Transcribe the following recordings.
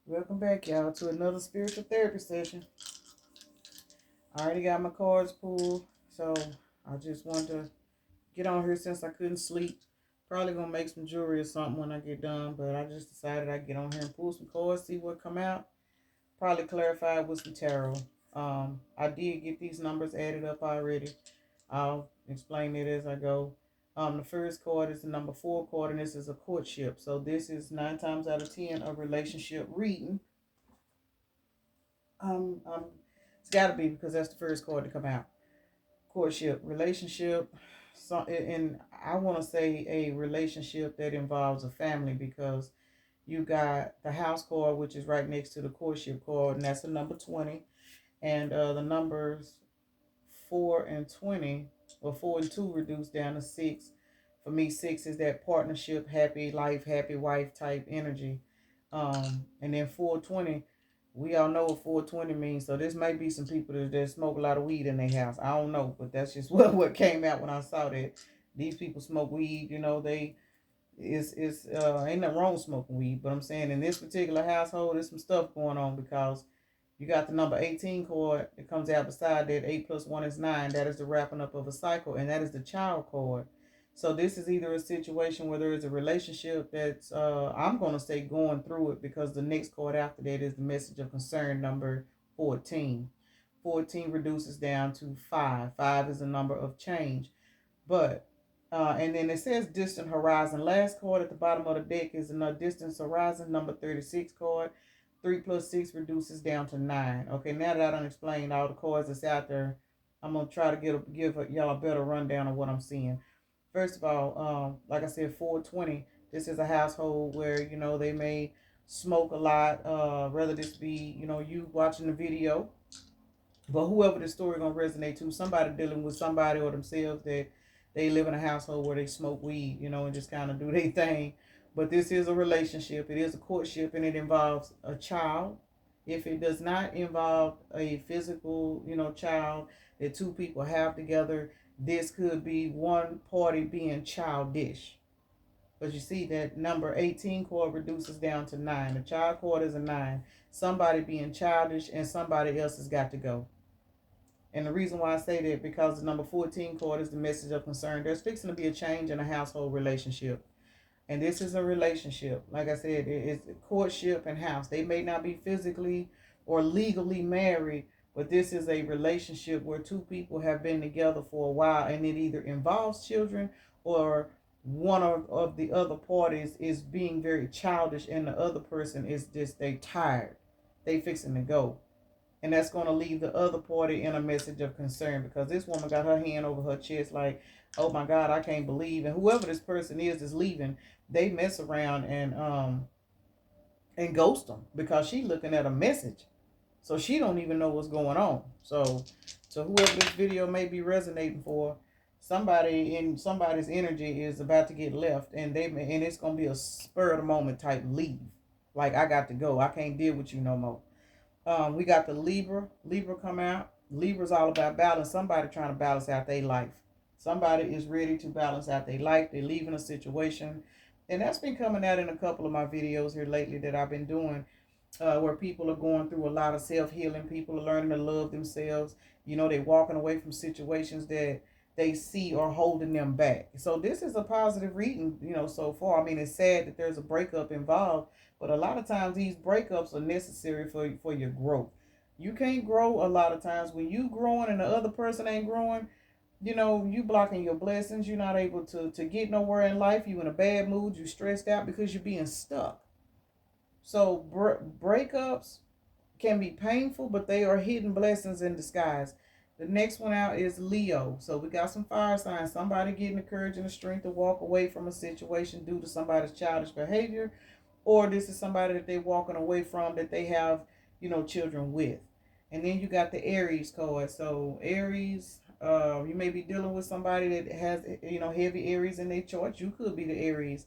Welcome back, y'all, to another spiritual therapy session. I already got my cards pulled, so I just wanted to get on here since I couldn't sleep. Probably gonna make some jewelry or something when I get done, but I just decided I'd get on here and pull some cards, see what come out. Probably clarify with some tarot. I did get these numbers added up already. I'll explain it as I go. The first card is the number 4 card, and this is a courtship. So this is 9 times out of 10 a relationship reading. Um, it's got to be because that's the first card to come out. Courtship, relationship, and I want to say a relationship that involves a family because you got the house card, which is right next to the courtship card, and that's the number 20. And the numbers 4 and 20, or 4 and 2 reduced down to 6. For me, 6 is that partnership, happy life, happy wife type energy. And then 420, we all know what 420 means. So this may be some people that smoke a lot of weed in their house. I don't know, but that's just what came out when I saw that. These people smoke weed, they it's ain't nothing wrong with smoking weed, but I'm saying in this particular household, there's some stuff going on because you got the number 18 card that comes out beside that. 8 plus 1 is 9. That is the wrapping up of a cycle, and that is the child card. So this is either a situation where there is a relationship that's, I'm going to say going through it because the next card after that is the message of concern, number 14. 14 reduces down to 5. 5 is a number of change. But, and then it says distant horizon. Last card at the bottom of the deck is another distant horizon, number 36 card. 3 plus 6 reduces down to 9. Okay, now that I done explained all the cards that's out there, I'm going to try to give y'all a better rundown of what I'm seeing. First of all, like I said, 420, this is a household where, they may smoke a lot, rather this be, you watching the video, but whoever the story going to resonate to, somebody dealing with somebody or themselves that they live in a household where they smoke weed, and just kind of do their thing. But this is a relationship. It is a courtship, and it involves a child. If it does not involve a physical, child that two people have together, this could be one party being childish. But you see that number 18 chord reduces down to 9. The child chord is a 9. Somebody being childish and somebody else has got to go. And the reason why I say that because the number 14 chord is the message of concern. There's fixing to be a change in a household relationship. And this is a relationship. Like I said, it's courtship and house. They may not be physically or legally married, but this is a relationship where two people have been together for a while, and it either involves children or one of the other parties is being very childish and the other person is just, they tired. They fixing to go. And that's going to leave the other party in a message of concern because this woman got her hand over her chest like, oh my God, I can't believe. And whoever this person is leaving, they mess around and ghost them because she looking at a message. So she don't even know what's going on. So whoever this video may be resonating for, somebody in somebody's energy is about to get left, and it's gonna be a spur of the moment type leave. Like, I got to go. I can't deal with you no more. We got the Libra. Libra come out. Libra's all about balance. Somebody trying to balance out their life. Somebody is ready to balance out their life. They're leaving a situation. And that's been coming out in a couple of my videos here lately that I've been doing, where people are going through a lot of self-healing. People are learning to love themselves. They're walking away from situations that they see are holding them back. So this is a positive reading, so far. I mean, it's sad that there's a breakup involved, but a lot of times these breakups are necessary for your growth. You can't grow a lot of times when you growing and the other person ain't growing. You blocking your blessings. You're not able to get nowhere in life. You in a bad mood. You stressed out because you're being stuck. So breakups can be painful, but they are hidden blessings in disguise. The next one out is Leo. So we got some fire signs. Somebody getting the courage and the strength to walk away from a situation due to somebody's childish behavior, or this is somebody that they're walking away from that they have, children with. And then you got the Aries card. So Aries, you may be dealing with somebody that has, heavy Aries in their chart. You could be the Aries,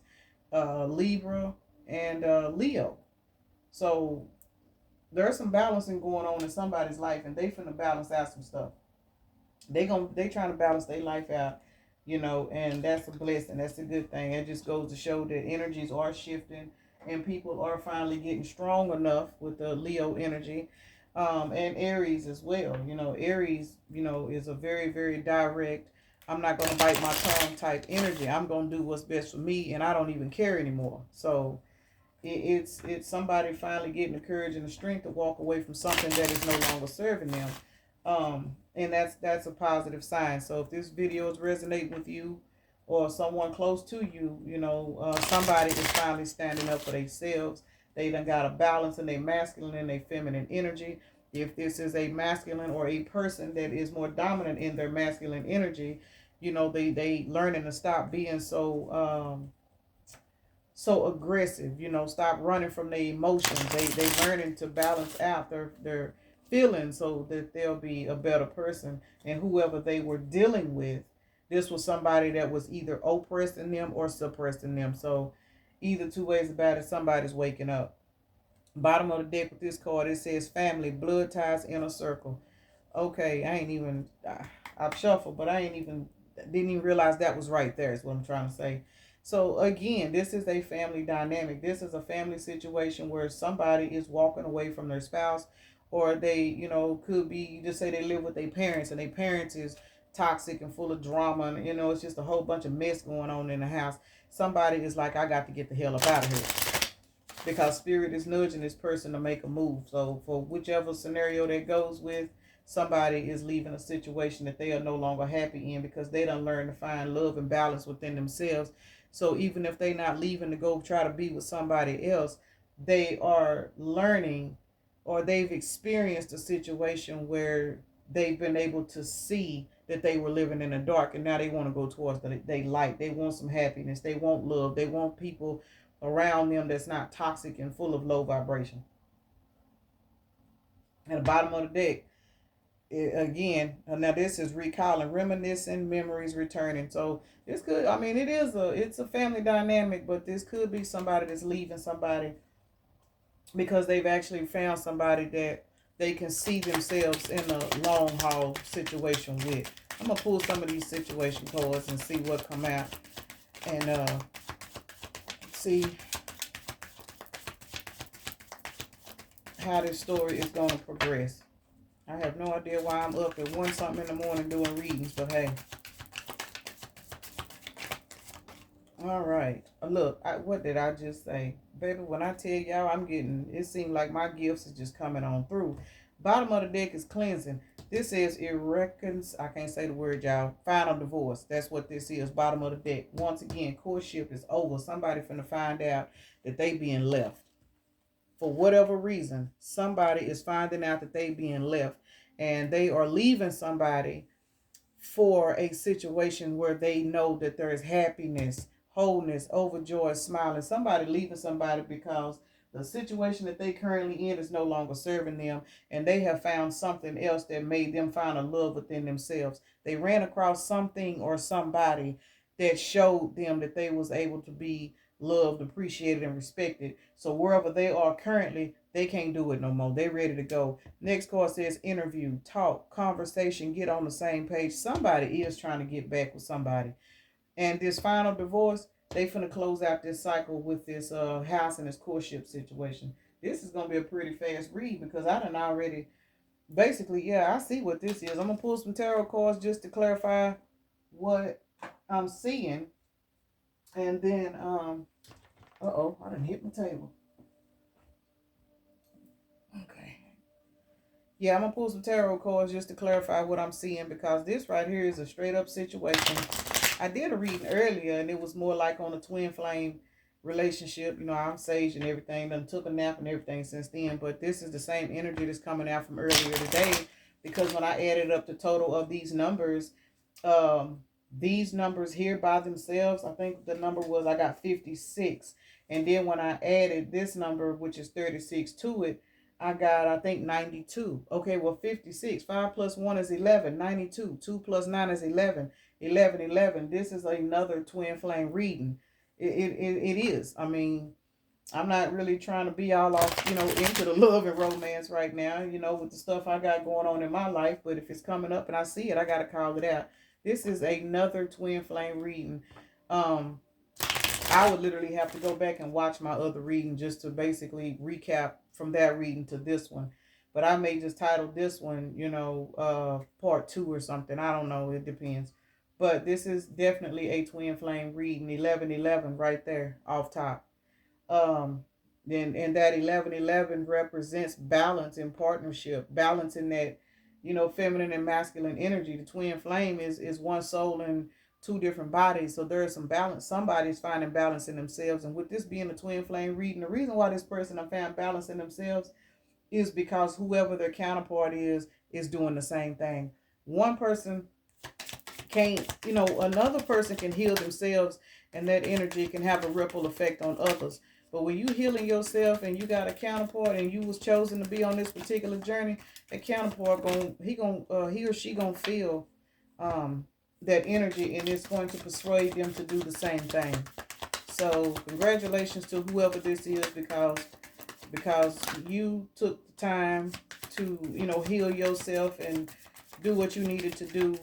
Libra, and Leo. So there's some balancing going on in somebody's life, and they finna balance out some stuff. They trying to balance their life out, and that's a blessing. That's a good thing. It just goes to show that energies are shifting, and people are finally getting strong enough with the Leo energy, and Aries as well. Aries, is a very, very direct, I'm not going to bite my tongue type energy. I'm going to do what's best for me, and I don't even care anymore. So it's somebody finally getting the courage and the strength to walk away from something that is no longer serving them. And that's a positive sign. So if this video is resonating with you or someone close to you, somebody is finally standing up for themselves. They done got a balance in their masculine and their feminine energy. If this is a masculine or a person that is more dominant in their masculine energy, they learning to stop being so aggressive, stop running from their emotions. They learning to balance out their feelings so that they'll be a better person. And whoever they were dealing with, this was somebody that was either oppressing them or suppressing them. So either two ways about it, somebody's waking up. Bottom of the deck with this card, it says family, blood ties, inner circle. Okay, I've shuffled, but didn't even realize that was right there, is what I'm trying to say. So again, this is a family dynamic. This is a family situation where somebody is walking away from their spouse, or they, could be, just say they live with their parents, and their parents is toxic and full of drama, and it's just a whole bunch of mess going on in the house. Somebody is like, I got to get the hell up out of here, because spirit is nudging this person to make a move. So for whichever scenario that goes with, somebody is leaving a situation that they are no longer happy in, because they done learn to find love and balance within themselves. So even if they're not leaving to go try to be with somebody else, they are learning, or they've experienced a situation where they've been able to see that they were living in the dark, and now they want to go towards the light. They want some happiness. They want love. They want people around them that's not toxic and full of low vibration. At the bottom of the deck, again, now this is recalling, reminiscing, memories returning. So this could, it's a family dynamic, but this could be somebody that's leaving somebody because they've actually found somebody that they can see themselves in a long haul situation with. I'm gonna pull some of these situation cards and see what come out, and see how this story is going to progress. I have no idea why I'm up at 1 something in the morning doing readings, but hey. All right. Look, what did I just say? Baby, when I tell y'all it seems like my gifts is just coming on through. Bottom of the deck is cleansing. This is I can't say the word, y'all. Final divorce. That's what this is. Bottom of the deck. Once again, courtship is over. Somebody finna find out that they being left. For whatever reason, somebody is finding out that they being left, and they are leaving somebody for a situation where they know that there is happiness, wholeness, overjoy, smiling. Somebody leaving somebody because the situation that they currently in is no longer serving them, and they have found something else that made them find a love within themselves. They ran across something or somebody that showed them that they was able to be loved, appreciated, and respected. So wherever they are currently, they can't do it no more. They ready to go. Next card says interview, talk, conversation, get on the same page. Somebody is trying to get back with somebody. And this final divorce, they finna close out this cycle with this house and this courtship situation. This is gonna be a pretty fast read, because I done already, basically, I see what this is. I'm gonna pull some tarot cards just to clarify what I'm seeing. And then, I done hit my table. Okay. Yeah, I'm going to pull some tarot cards just to clarify what I'm seeing, because this right here is a straight up situation. I did a reading earlier, and it was more like on a twin flame relationship. I'm sage and everything. Done took a nap and everything since then. But this is the same energy that's coming out from earlier today, because when I added up the total of these numbers here by themselves, I think the number was, I got 56. And then when I added this number, which is 36, to it, I got, I think, 92. Okay, well, 56. 5 plus 1 is 11. 92. 2 plus 9 is 11. 11, 11. This is another twin flame reading. It is. I'm not really trying to be all off, into the love and romance right now, with the stuff I got going on in my life. But if it's coming up and I see it, I got to call it out. This is another twin flame reading. I I would literally have to go back and watch my other reading just to basically recap from that reading to this one. But I may just title this one, part two or something. I don't know. It depends. But this is definitely a twin flame reading. 1111 right there off top. And that 1111 represents balance in partnership, balance in that, feminine and masculine energy. The twin flame is one soul in two different bodies. So there is some balance. Somebody's finding balance in themselves. And with this being a twin flame reading, the reason why this person have found balance in themselves is because whoever their counterpart is doing the same thing. One person can't, another person can heal themselves, and that energy can have a ripple effect on others. But when you healing yourself and you got a counterpart and you was chosen to be on this particular journey, that counterpart he or she gonna feel that energy, and it's going to persuade them to do the same thing. So congratulations to whoever this is, because you took the time to heal yourself and do what you needed to do.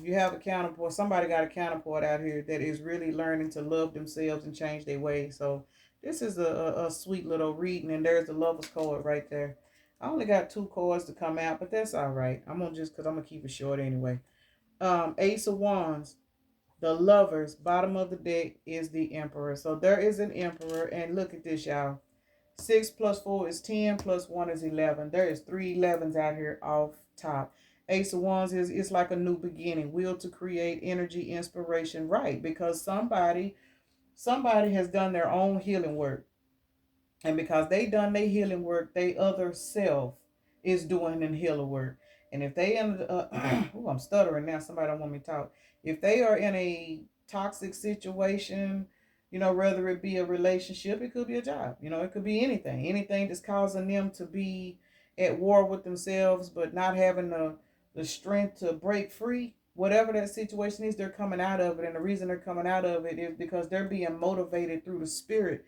You have a counterpart. Somebody got a counterpart out here that is really learning to love themselves and change their ways. So this is a sweet little reading, and there's the lover's card right there. I only got 2 cards to come out, but that's all right. Because I'm gonna keep it short anyway. Ace of Wands, the lovers, bottom of the deck is the Emperor. So there is an Emperor, and look at this, y'all. 6 plus 4 is 10, plus 1 is 11. There is 3 11s out here off top. Ace of Wands is it's like a new beginning. Will to create energy, inspiration, right? Because somebody has done their own healing work. And because they done their healing work, they other self is doing the healing work. And if they I'm stuttering now. Somebody don't want me to talk. If they are in a toxic situation, whether it be a relationship, it could be a job. It could be anything that's causing them to be at war with themselves, but not having the strength to break free. Whatever that situation is, they're coming out of it. And the reason they're coming out of it is because they're being motivated through the spirit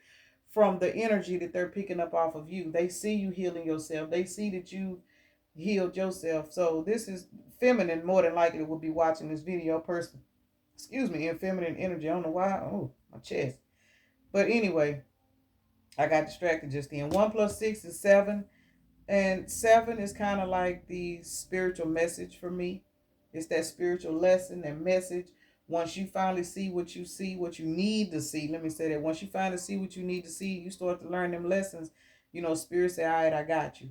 from the energy that they're picking up off of you. They see you healing yourself. They see that you healed yourself. So this is feminine, more than likely will be watching this video. Person, excuse me, in feminine energy. I don't know why. Oh, my chest. But anyway, I got distracted just then. 1 plus 6 is 7. And 7 is kind of like the spiritual message for me. It's that spiritual lesson, that message. Once you finally see, what you need to see. Let me say that. Once you finally see what you need to see, you start to learn them lessons. Spirit say, all right, I got you.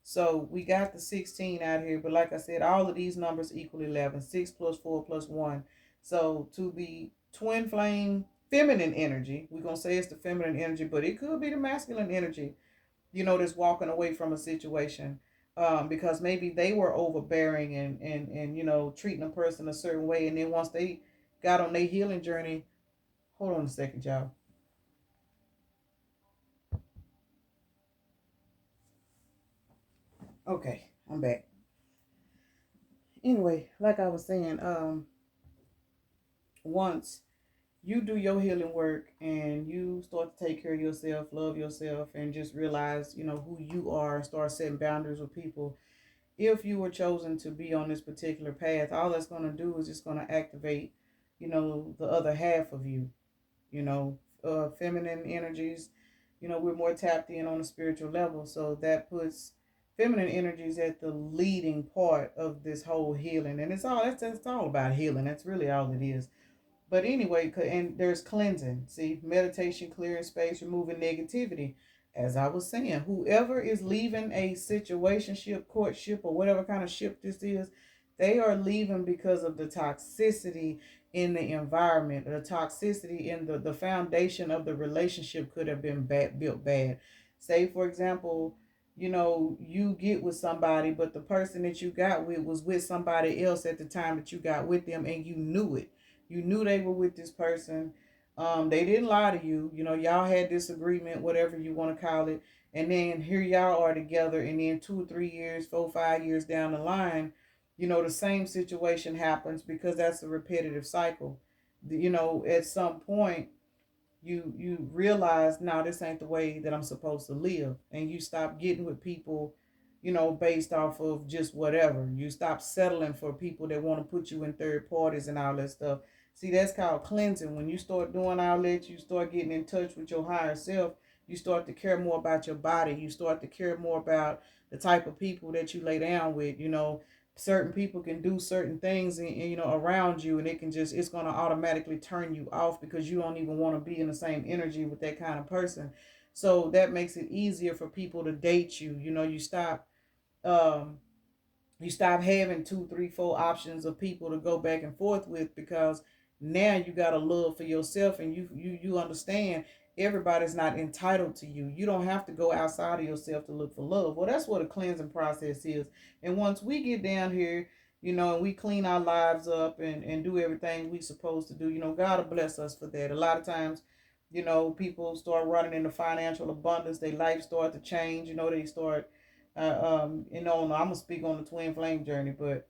So we got the 16 out here. But like I said, all of these numbers equal 11. 6 plus 4 plus 1. So to the twin flame feminine energy, we're going to say it's the feminine energy, but it could be the masculine energy, that's walking away from a situation, because maybe they were overbearing and treating a person a certain way. And then once they got on their healing journey, hold on a second, y'all. Okay, I'm back. Anyway, like I was saying, once you do your healing work and you start to take care of yourself, love yourself, and just realize, who you are, and start setting boundaries with people. If you were chosen to be on this particular path, all that's going to do is just going to activate, the other half of you, feminine energies. We're more tapped in on a spiritual level. So that puts feminine energies at the leading part of this whole healing. And that's all about healing. That's really all it is. But anyway, and there's cleansing. See, meditation, clearing space, removing negativity. As I was saying, whoever is leaving a situationship, courtship, or whatever kind of ship this is, they are leaving because of the toxicity in the environment. The toxicity in the foundation of the relationship could have been built bad. Say, for example, you get with somebody, but the person that you got with was with somebody else at the time that you got with them, and you knew it. You knew they were with this person. They didn't lie to you. Y'all had this agreement, whatever you want to call it. And then here y'all are together. And then 2 or 3 years, 4, 5 years down the line, the same situation happens, because that's a repetitive cycle. At some point, you realize, no, this ain't the way that I'm supposed to live. And you stop getting with people, based off of just whatever. You stop settling for people that want to put you in third parties and all that stuff. See, that's called cleansing. When you start doing all that, you start getting in touch with your higher self. You start to care more about your body. You start to care more about the type of people that you lay down with. Certain people can do certain things around you, and it's going to automatically turn you off because you don't even want to be in the same energy with that kind of person. So that makes it easier for people to date you. Um, you stop having two, three, four options of people to go back and forth with, because now you got a love for yourself, and you understand everybody's not entitled to you. You don't have to go outside of yourself to look for love. Well, that's what a cleansing process is. And once we get down here, and we clean our lives up and do everything we supposed to do, God will bless us for that. A lot of times, people start running into financial abundance. Their life start to change. They start I'm gonna speak on the twin flame journey, but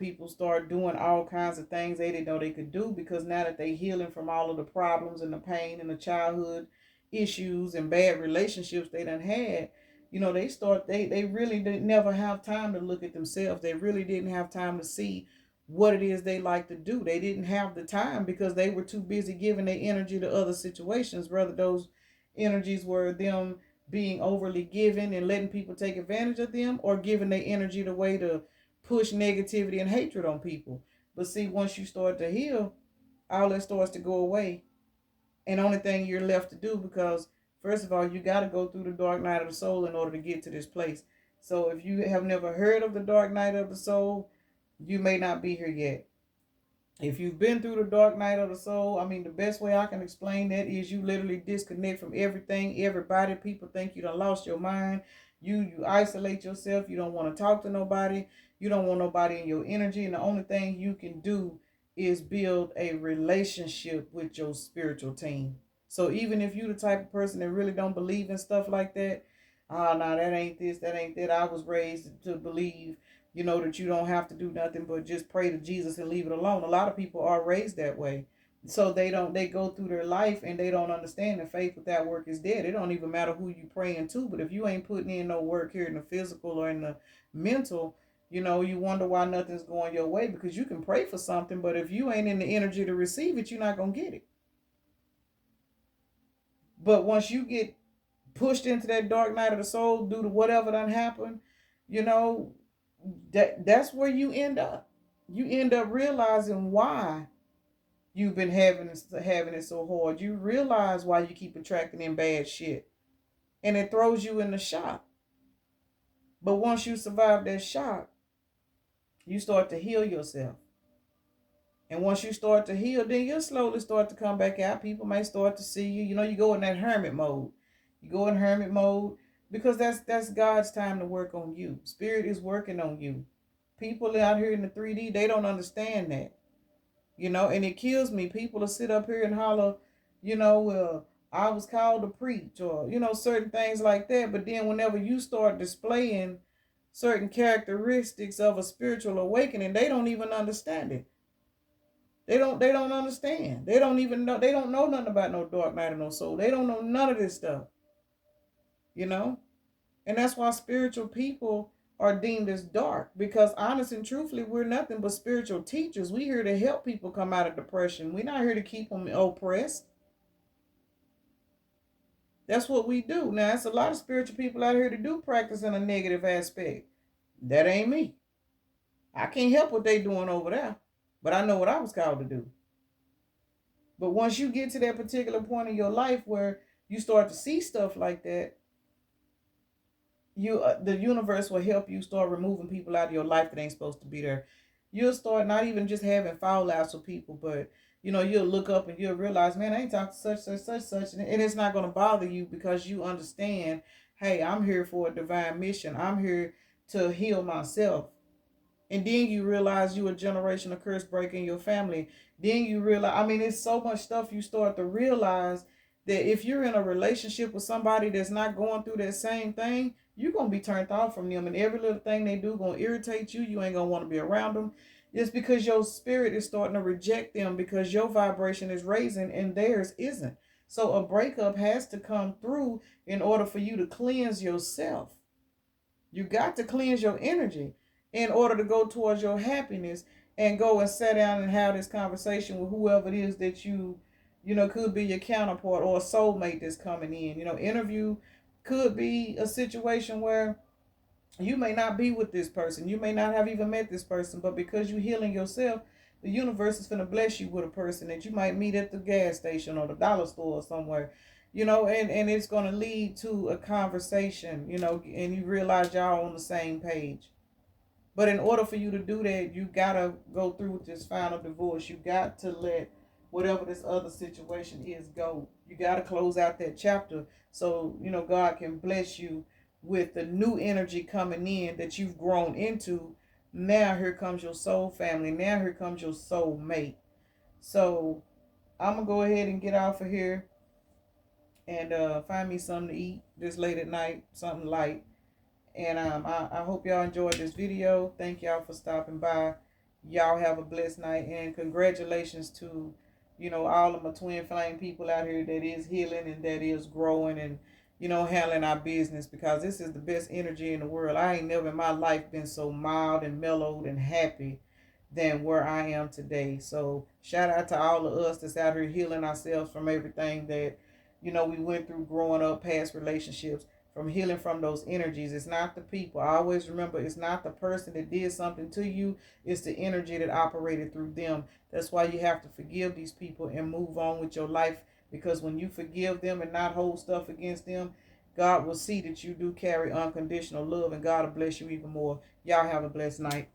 people start doing all kinds of things they didn't know they could do, because now that they healing from all of the problems and the pain and the childhood issues and bad relationships they done had, they really didn't never have time to look at themselves. They really didn't have time to see what it is they like to do. They didn't have the time because they were too busy giving their energy to other situations, whether those energies were them being overly giving and letting people take advantage of them, or giving their energy the way to push negativity and hatred on people. But see, once you start to heal, all that starts to go away. And the only thing you're left to do, because first of all, you got to go through the dark night of the soul in order to get to this place. So if you have never heard of the dark night of the soul, you may not be here yet. If you've been through the dark night of the soul, the best way I can explain that is you literally disconnect from everything, everybody. People think you done lost your mind. You isolate yourself. You don't want to talk to nobody. You don't want nobody in your energy. And the only thing you can do is build a relationship with your spiritual team. So even if you the type of person that really don't believe in stuff like that, no, that ain't this, that ain't that. I was raised to believe that you don't have to do nothing but just pray to Jesus and leave it alone. A lot of people are raised that way. So they go through their life and they don't understand that faith without work is dead. It don't even matter who you praying to, but if you ain't putting in no work here in the physical or in the mental, you wonder why nothing's going your way, because you can pray for something, but if you ain't in the energy to receive it, you're not going to get it. But once you get pushed into that dark night of the soul due to whatever done happened, you know, that's where you end up. You end up realizing why you've been having it so hard. You realize why you keep attracting in bad shit, and it throws you in the shock. But once you survive that shock, you start to heal yourself. And once you start to heal, then you'll slowly start to come back out. People may start to see you. You go in that hermit mode. You go in hermit mode because that's God's time to work on you. Spirit is working on you. People out here in the 3D, they don't understand that. And it kills me. People will sit up here and holler, I was called to preach, or, certain things like that. But then whenever you start displaying certain characteristics of a spiritual awakening, they don't even understand it. They don't understand. They don't even know. They don't know nothing about no dark night or no soul. They don't know none of this stuff. And that's why spiritual people are deemed as dark, because honest and truthfully, we're nothing but spiritual teachers. We're here to help people come out of depression. We're not here to keep them oppressed. That's what we do. Now, it's a lot of spiritual people out here to do practice in a negative aspect. That ain't me. I can't help what they doing over there, but I know what I was called to do. But once you get to that particular point in your life where you start to see stuff like that, the universe will help you start removing people out of your life that ain't supposed to be there. You'll start not even just having fallouts with people, but you'll look up and you'll realize, man, I ain't talking such, and it's not going to bother you, because you understand, hey, I'm here for a divine mission. I'm here to heal myself. And then you realize you a generational curse breaker in your family. Then you realize, it's so much stuff you start to realize, that if you're in a relationship with somebody that's not going through that same thing, you're going to be turned off from them. And every little thing they do going to irritate you. You ain't going to want to be around them. It's because your spirit is starting to reject them, because your vibration is raising and theirs isn't. So a breakup has to come through in order for you to cleanse yourself. You got to cleanse your energy in order to go towards your happiness. and go and sit down and have this conversation with whoever it is that could be your counterpart or a soulmate that's coming in. Interview could be a situation where you may not be with this person. You may not have even met this person, but because you're healing yourself, the universe is going to bless you with a person that you might meet at the gas station or the dollar store or somewhere. And it's going to lead to a conversation, and you realize y'all on the same page. But in order for you to do that, you gotta go through with this final divorce. You got to let whatever this other situation is go. You gotta close out that chapter so God can bless you with the new energy coming in that you've grown into. Now here comes your soul family. Now here comes your soul mate. So I'm gonna go ahead and get off of here and find me something to eat this late at night, something light. And I hope y'all enjoyed this video. Thank y'all for stopping by. Y'all have a blessed night. And congratulations to, all of my twin flame people out here that is healing and that is growing and, handling our business, because this is the best energy in the world. I ain't never in my life been so mild and mellowed and happy than where I am today. So shout out to all of us that's out here healing ourselves from everything that, we went through growing up, past relationships, from healing from those energies. It's not the people. I always remember, it's not the person that did something to you. It's the energy that operated through them. That's why you have to forgive these people and move on with your life. Because when you forgive them and not hold stuff against them, God will see that you do carry unconditional love, and God will bless you even more. Y'all have a blessed night.